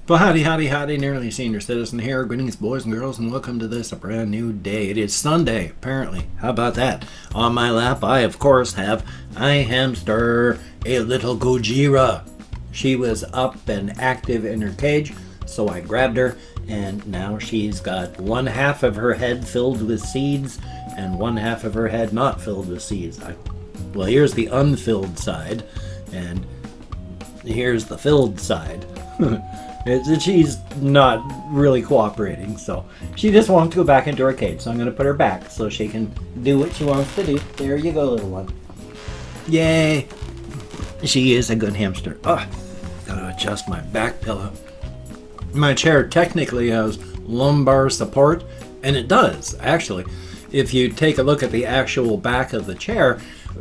Well, howdy, nearly senior citizen here. Greetings, boys and girls, and welcome to this, a brand new day. It is Sunday, apparently. How about that? On my lap, I, of course, have a hamster, a little Gojira. She was up and active in her cage, so I grabbed her, and now she's got one half of her head filled with seeds, and one half of her head not filled with seeds. Well, here's the unfilled side, and here's the filled side. She's not really cooperating, so she just wants to go back into her cage. So I'm going to put her back so she can do what she wants to do. There you go, little one. Yay! She is a good hamster. Oh, gotta adjust my back pillow. My chair technically has lumbar support, and it does, actually. If you take a look at the actual back of the chair,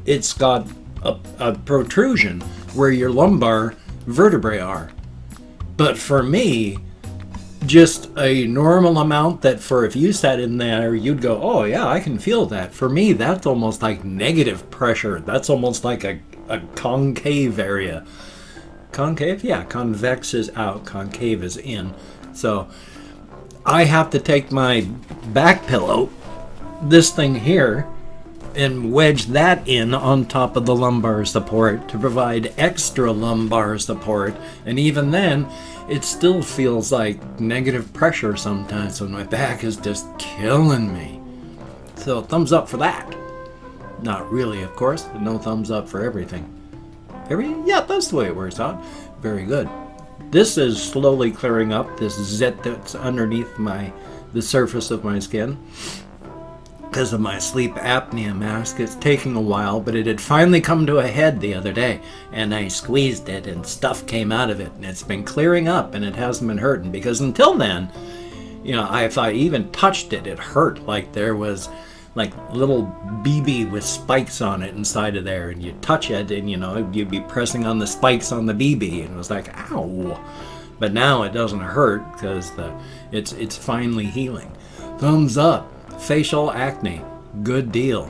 it's got a protrusion where your lumbar vertebrae are. But for me, just a normal amount that for if you sat in there, you'd go, oh yeah, I can feel that. For me, that's almost like negative pressure. That's almost like a concave area. Concave? Yeah, convex is out, concave is in. So I have to take my back pillow, this thing here, and wedge that in on top of the lumbar support to provide extra lumbar support. And even then, it still feels like negative pressure sometimes, so my back is just killing me. So thumbs up for that. Not really, of course, but no thumbs up for everything. Yeah, that's the way it works out. Very good. This is slowly clearing up, this zit that's underneath the surface of my skin. Because of my sleep apnea mask, it's taking a while, but it had finally come to a head the other day, and I squeezed it and stuff came out of it, and it's been clearing up and it hasn't been hurting, because until then, if I even touched it, it hurt, like there was like little BB with spikes on it inside of there, and you touch it and you'd be pressing on the spikes on the BB, and it was like, ow. But now it doesn't hurt because it's finally healing. Thumbs up. Facial acne, good deal.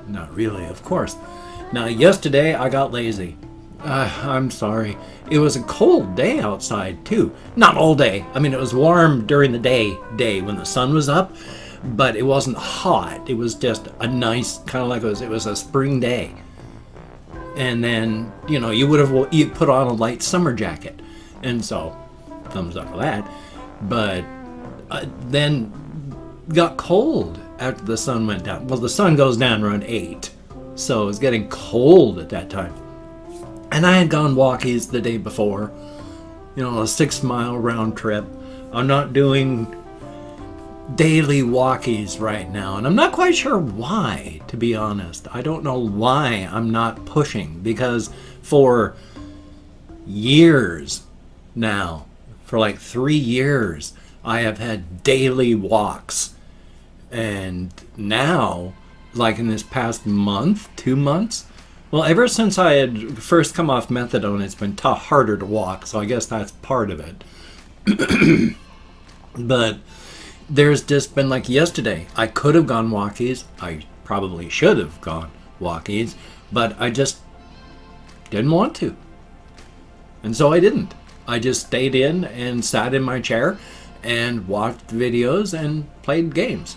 Not really, of course. Now, yesterday I got lazy. I'm sorry. It was a cold day outside, too. Not all day. I mean, it was warm during the day when the sun was up, but it wasn't hot. It was just a nice, kind of like it was a spring day. And then, you put on a light summer jacket. And so, thumbs up for that. But then got cold after the sun went down. Well, the sun goes down around 8, so it was getting cold at that time. And I had gone walkies the day before, a 6-mile round trip. I'm not doing daily walkies right now, and I'm not quite sure why, to be honest. I don't know why I'm not pushing, because for years now, for like 3 years, I have had daily walks. And now, like in this past month, 2 months, well, ever since I had first come off methadone, it's been harder to walk, so I guess that's part of it. But there's just been, like yesterday, I could have gone walkies, I probably should have gone walkies, but I just didn't want to. And so I didn't. I just stayed in and sat in my chair and watched videos and played games.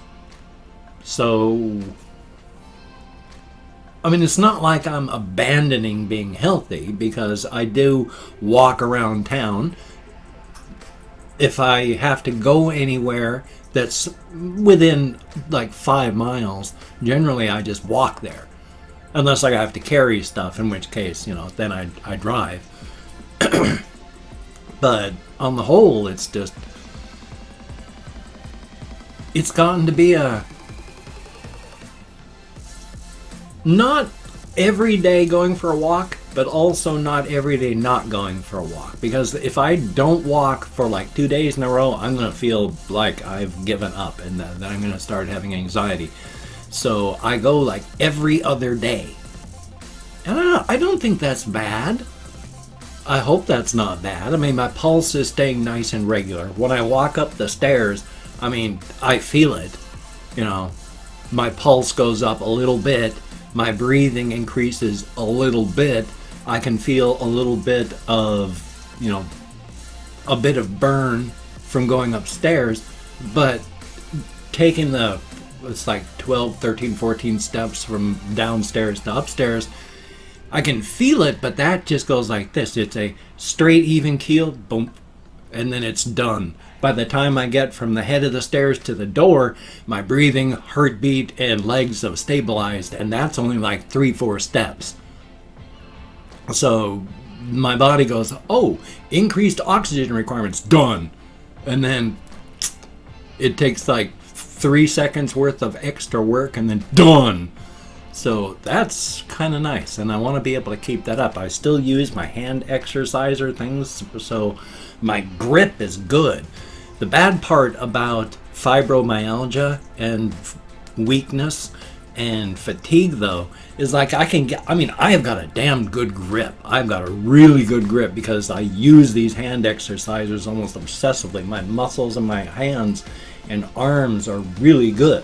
So, I mean, it's not like I'm abandoning being healthy, because I do walk around town. If I have to go anywhere that's within like 5 miles, generally I just walk there. Unless I have to carry stuff, in which case, then I drive. But on the whole, it's gotten to be not every day going for a walk, but also not every day not going for a walk. Because if I don't walk for like 2 days in a row, I'm going to feel like I've given up, and that I'm going to start having anxiety. So I go like every other day. And I don't think that's bad. I hope that's not bad. I mean, my pulse is staying nice and regular. When I walk up the stairs, I mean, I feel it. My pulse goes up a little bit. My breathing increases a little bit. I can feel a little bit of, a bit of burn from going upstairs, but taking it's like 12, 13, 14 steps from downstairs to upstairs, I can feel it, but that just goes like this. It's a straight, even keel, boom, and then it's done. By the time I get from the head of the stairs to the door, my breathing, heartbeat, and legs have stabilized, and that's only like 3-4 steps. So my body goes, oh, increased oxygen requirements, done. And then it takes like 3 seconds worth of extra work, and then done. So that's kind of nice, and I want to be able to keep that up. I still use my hand exerciser things, so my grip is good. The bad part about fibromyalgia and weakness and fatigue, though, is like I have got a damn good grip. I've got a really good grip because I use these hand exercisers almost obsessively. My muscles in my hands and arms are really good.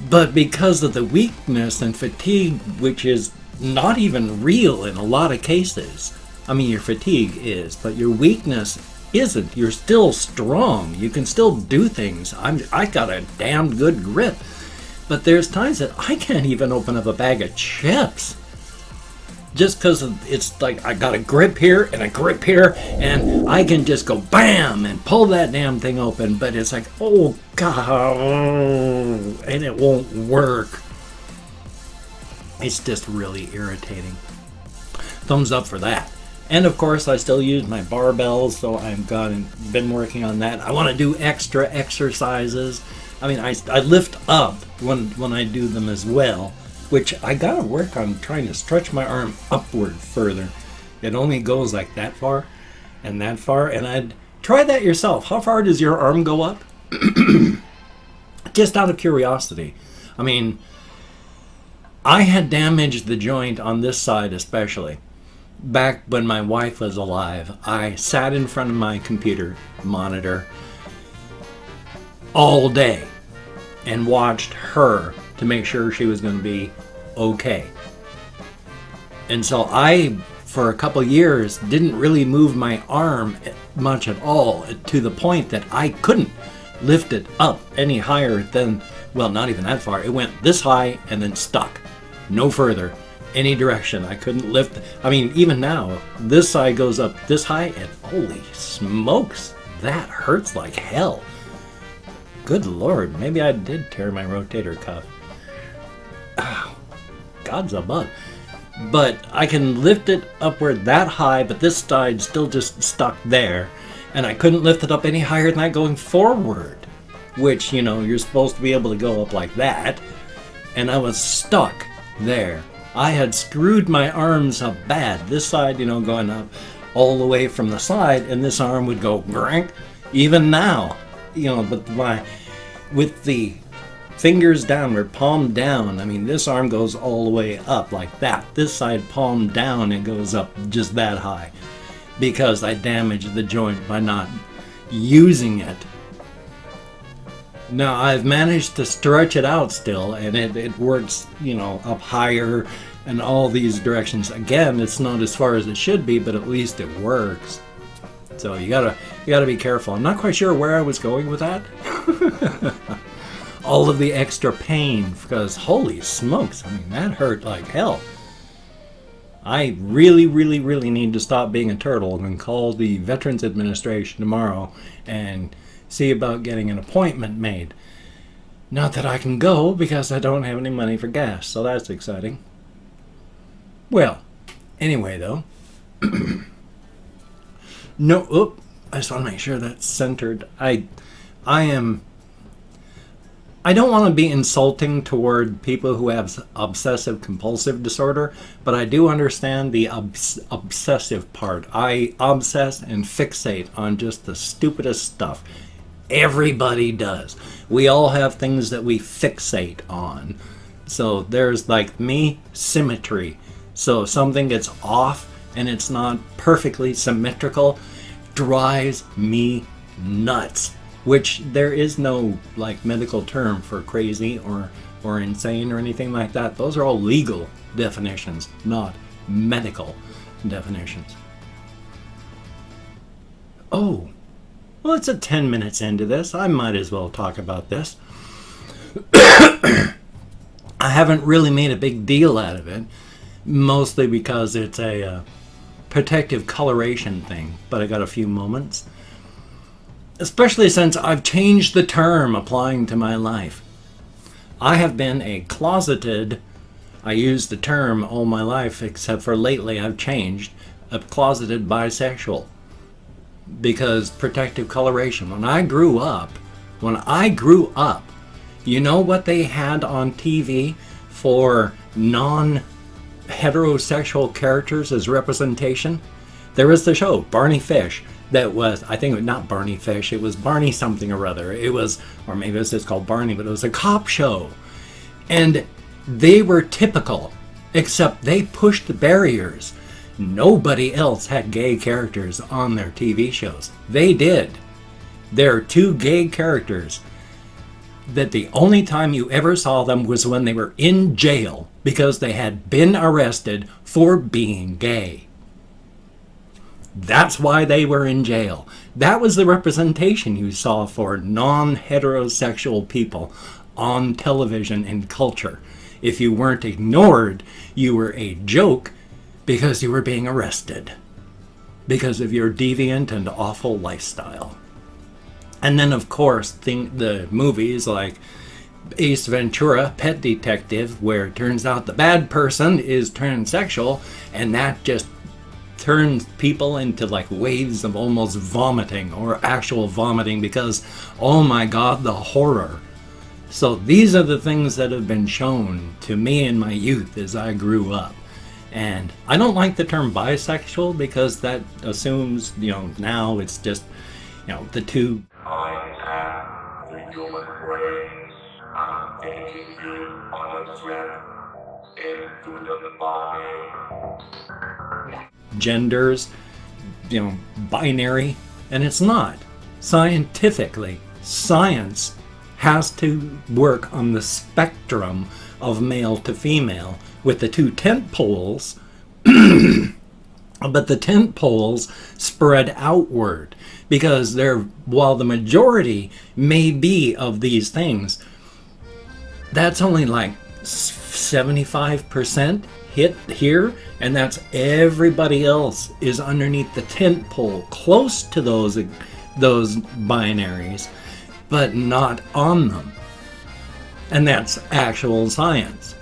But because of the weakness and fatigue, which is not even real in a lot of cases, I mean, your fatigue is, but your weakness isn't. You're still strong. You can still do things. I got a damn good grip. But there's times that I can't even open up a bag of chips. Just because it's like I got a grip here and a grip here, and I can just go bam and pull that damn thing open. But it's like, oh God, and it won't work. It's just really irritating. Thumbs up for that. And of course, I still use my barbells, so I've been working on that. I want to do extra exercises. I mean, I lift up when I do them as well, which I gotta work on trying to stretch my arm upward further. It only goes like that far and that far, and I'd try that yourself. How far does your arm go up? Just out of curiosity. I mean, I had damaged the joint on this side especially. Back when my wife was alive, I sat in front of my computer monitor all day and watched her to make sure she was going to be okay. And so I, for a couple years, didn't really move my arm much at all, to the point that I couldn't lift it up any higher than, well, not even that far. It went this high and then stuck. No further. Any direction. I couldn't lift. I mean, even now, this side goes up this high, and holy smokes, that hurts like hell. Good Lord, maybe I did tear my rotator cuff. Oh, God's above. But I can lift it upward that high, but this side still just stuck there. And I couldn't lift it up any higher than that going forward. Which, you know, you're supposed to be able to go up like that. And I was stuck there. I had screwed my arms up bad. This side, you know, going up all the way from the side, and this arm would go grank. Even now, you know, but with the fingers downward, palm down, I mean, this arm goes all the way up like that. This side, palm down, it goes up just that high. Because I damaged the joint by not using it. Now, I've managed to stretch it out still, and it works, you know, up higher and all these directions. Again, it's not as far as it should be, but at least it works. So you gotta be careful. I'm not quite sure where I was going with that. All of the extra pain, because holy smokes, I mean, that hurt like hell. I really, really, really need to stop being a turtle and call the Veterans Administration tomorrow and see about getting an appointment made. Not that I can go because I don't have any money for gas, so that's exciting. Well, anyway though. No, I just want to make sure that's centered. I don't want to be insulting toward people who have obsessive compulsive disorder, but I do understand the obsessive part. I obsess and fixate on just the stupidest stuff. Everybody does. We all have things that we fixate on. So there's like me, symmetry. So if something gets off and it's not perfectly symmetrical, drives me nuts. Which there is no like medical term for crazy or insane or anything like that. Those are all legal definitions, not medical definitions. Oh, well, it's a 10 minutes into this. I might as well talk about this. I haven't really made a big deal out of it, mostly because it's a protective coloration thing, but I got a few moments. Especially since I've changed the term applying to my life. I have been a closeted, I used the term all my life, except for lately I've changed, a closeted bisexual. Because protective coloration, when I grew up, you know what they had on TV for non-heterosexual characters as representation? There was the show, Barney Fish, that was, I think, not Barney Fish, it was Barney something or other. It was, or maybe it was just called Barney, but it was a cop show. And they were typical, except they pushed the barriers. Nobody else had gay characters on their TV shows. They did. There are two gay characters that the only time you ever saw them was when they were in jail because they had been arrested for being gay. That's why they were in jail. That was the representation you saw for non-heterosexual people on television and culture. If you weren't ignored, you were a joke because you were being arrested because of your deviant and awful lifestyle. And then, of course, the movies like Ace Ventura, Pet Detective, where it turns out the bad person is transsexual, and that just turns people into like waves of almost vomiting or actual vomiting because, oh my God, the horror. So these are the things that have been shown to me in my youth as I grew up. And I don't like the term bisexual because that assumes, now it's just, the two. I am the human race. I'm taking you on a trip into the body. Genders, binary, and it's not. Scientifically, science has to work on the spectrum of male to female with the two tent poles, but the tent poles spread outward because while the majority may be of these things, that's only like 75% hit here, and that's everybody else is underneath the tent pole close to those binaries, but not on them. And that's actual science.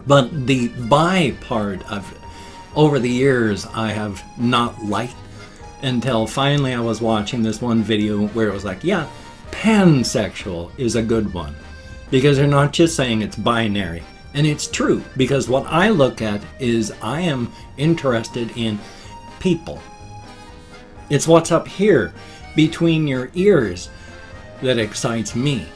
But the bi part of it, over the years, I have not liked until finally I was watching this one video where it was like, yeah, pansexual is a good one. Because they're not just saying it's binary. And it's true, because what I look at is I am interested in people. It's what's up here between your ears that excites me.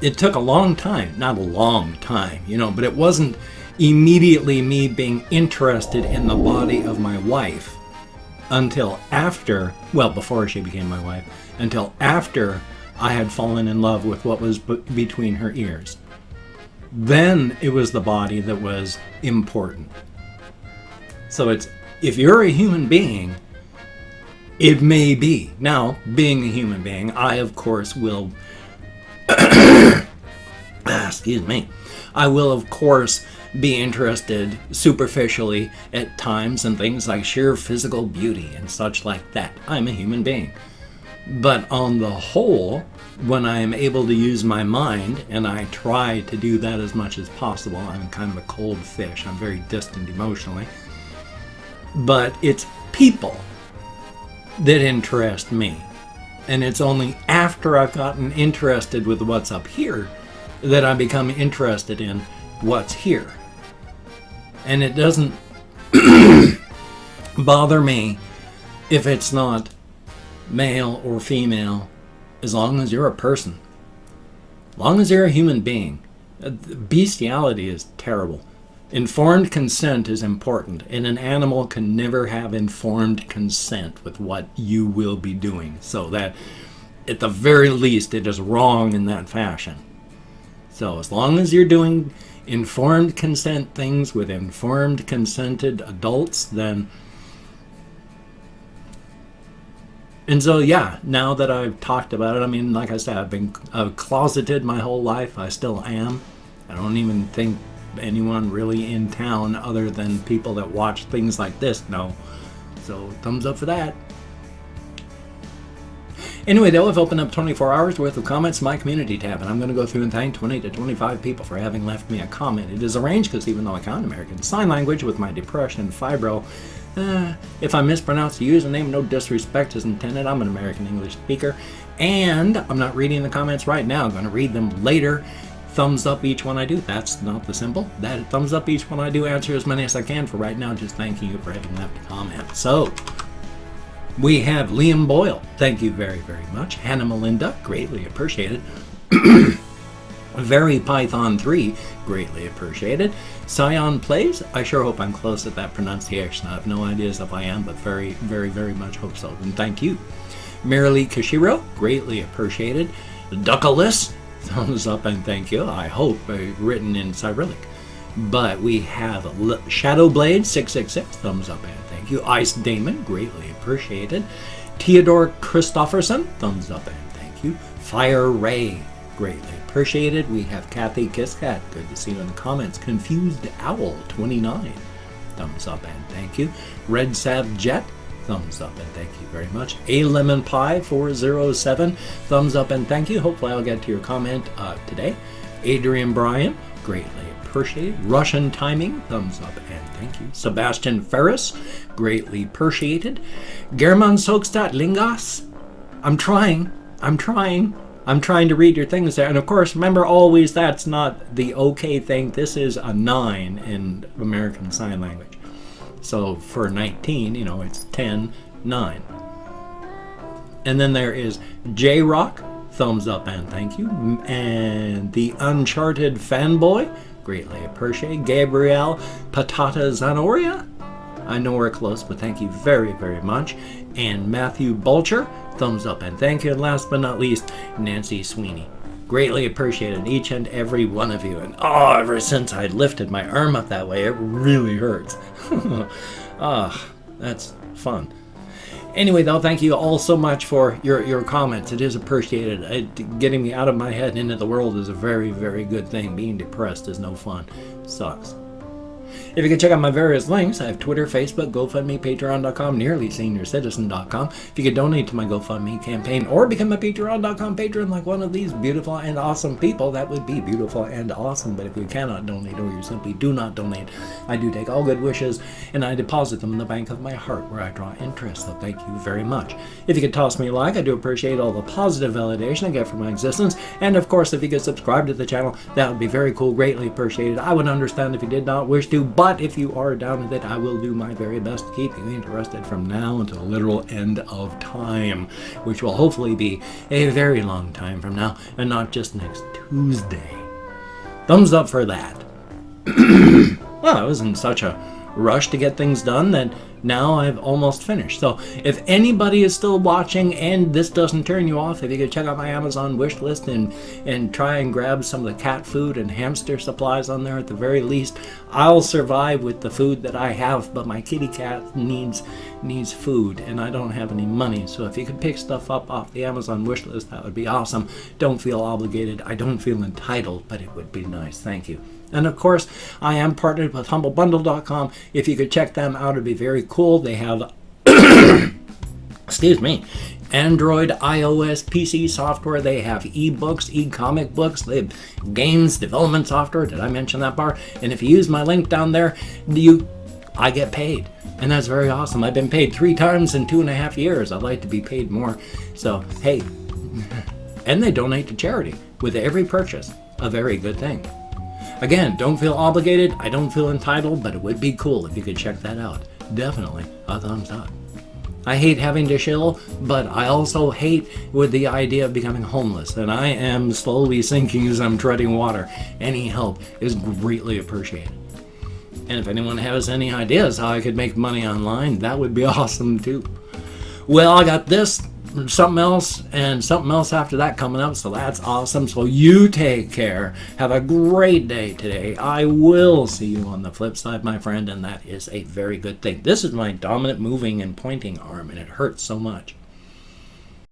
It took a long time, not a long time, but it wasn't immediately me being interested in the body of my wife until after, before she became my wife, until after I had fallen in love with what was between her ears. Then it was the body that was important. So if you're a human being, it may be. Now, being a human being, I of course will excuse me. I will of course be interested superficially at times in things like sheer physical beauty and such like that. I'm a human being. But on the whole, when I am able to use my mind, and I try to do that as much as possible, I'm kind of a cold fish. I'm very distant emotionally. But it's people that interest me. And it's only after I've gotten interested with what's up here that I become interested in what's here. And it doesn't bother me if it's not male or female, as long as you're a person. As long as you're a human being. Bestiality is terrible. Informed consent is important, and an animal can never have informed consent with what you will be doing. So that, at the very least, it is wrong in that fashion. So as long as you're doing informed consent things with informed consented adults, then And so, yeah, now that I've talked about it, I mean, like I said, I've been closeted my whole life. I still am. I don't even think anyone really in town other than people that watch things like this know. So, thumbs up for that. Anyway, though, I've opened up 24 hours worth of comments in my community tab, and I'm going to go through and thank 20 to 25 people for having left me a comment. It is arranged because even though I count American Sign Language with my depression and fibro, if I mispronounce the username, no disrespect is intended. I'm an American English speaker, and I'm not reading the comments right now. I'm going to read them later. Thumbs up each one I do. That's not the symbol. That thumbs up each one I do. Answer as many as I can for right now. Just thanking you for having left a comment. So, we have Liam Boyle. Thank you very, very much. Hannah Melinda. Greatly appreciated. Very Python 3. Greatly appreciated. Scion Plays. I sure hope I'm close at that pronunciation. I have no ideas if I am, but very, very, very much hope so. And thank you. Merrily Kashiro. Greatly appreciated. Duckaless. Thumbs up and thank you. I hope written in Cyrillic. But we have Shadowblade 666. Thumbs up and thank you. Ice Damon. Greatly appreciated. Theodore Christofferson. Thumbs up and thank you. Fire Ray. Greatly appreciated. We have Kathy Kisscat. Good to see you in the comments. Confused Owl 29. Thumbs up and thank you. Red Sav Jet. Thumbs up and thank you very much. A Lemon Pie 407. Thumbs up and thank you. Hopefully I'll get to your comment today. Adrian Bryan. Greatly appreciated. Russian Timing. Thumbs up and thank you. Sebastian Ferris. Greatly appreciated. German Sogstad Lingas. I'm trying to read your things there. And of course, remember always that's not the okay thing. This is a 9 in American Sign Language. So for 19, it's 10, 9. And then there is J-Rock. Thumbs up and thank you. And the Uncharted Fanboy. Greatly appreciate. Gabrielle Patata Zanoria. I know we're close, but thank you very, very much. And Matthew Bulcher. Thumbs up and thank you. And last but not least, Nancy Sweeney. Greatly appreciated each and every one of you. And ever since I lifted my arm up that way, it really hurts. That's fun. Anyway, though, thank you all so much for your comments. It is appreciated. Getting me out of my head and into the world is a very, very good thing. Being depressed is no fun. It sucks. If you can check out my various links, I have Twitter, Facebook, GoFundMe, Patreon.com, NearlySeniorCitizen.com. If you could donate to my GoFundMe campaign or become a Patreon.com patron like one of these beautiful and awesome people, that would be beautiful and awesome. But if you cannot donate or you simply do not donate, I do take all good wishes and I deposit them in the bank of my heart where I draw interest. So thank you very much. If you could toss me a like, I do appreciate all the positive validation I get from my existence. And of course, if you could subscribe to the channel, that would be very cool, greatly appreciated. I would understand if you did not wish to, but if you are down with it, I will do my very best to keep you interested from now until the literal end of time, which will hopefully be a very long time from now and not just next Tuesday. Thumbs up for that. Well, I was in such a rush to get things done that now I've almost finished. So if anybody is still watching and this doesn't turn you off, if you could check out my Amazon wish list and try and grab some of the cat food and hamster supplies on there at the very least, I'll survive with the food that I have, but my kitty cat needs food and I don't have any money. So if you could pick stuff up off the Amazon wish list, that would be awesome. Don't feel obligated. I don't feel entitled, but it would be nice. Thank you. And of course, I am partnered with HumbleBundle.com. If you could check them out, it'd be very cool. They have, excuse me, Android, iOS, PC software. They have ebooks, e-comic books. They have games development software. Did I mention that part? And if you use my link down there, I get paid. And that's very awesome. I've been paid 3 times in 2.5 years. I'd like to be paid more. So, hey. And they donate to charity with every purchase. A very good thing. Again, don't feel obligated. I don't feel entitled, but it would be cool if you could check that out. Definitely a thumbs up. I hate having to shill, but I also hate with the idea of becoming homeless, and I am slowly sinking as I'm treading water. Any help is greatly appreciated. And if anyone has any ideas how I could make money online, that would be awesome too. Well, I got this, something else, and something else after that coming up, so that's awesome. So you take care. Have a great day today. I will see you on the flip side, my friend, and that is a very good thing. This is my dominant moving and pointing arm, and it hurts so much.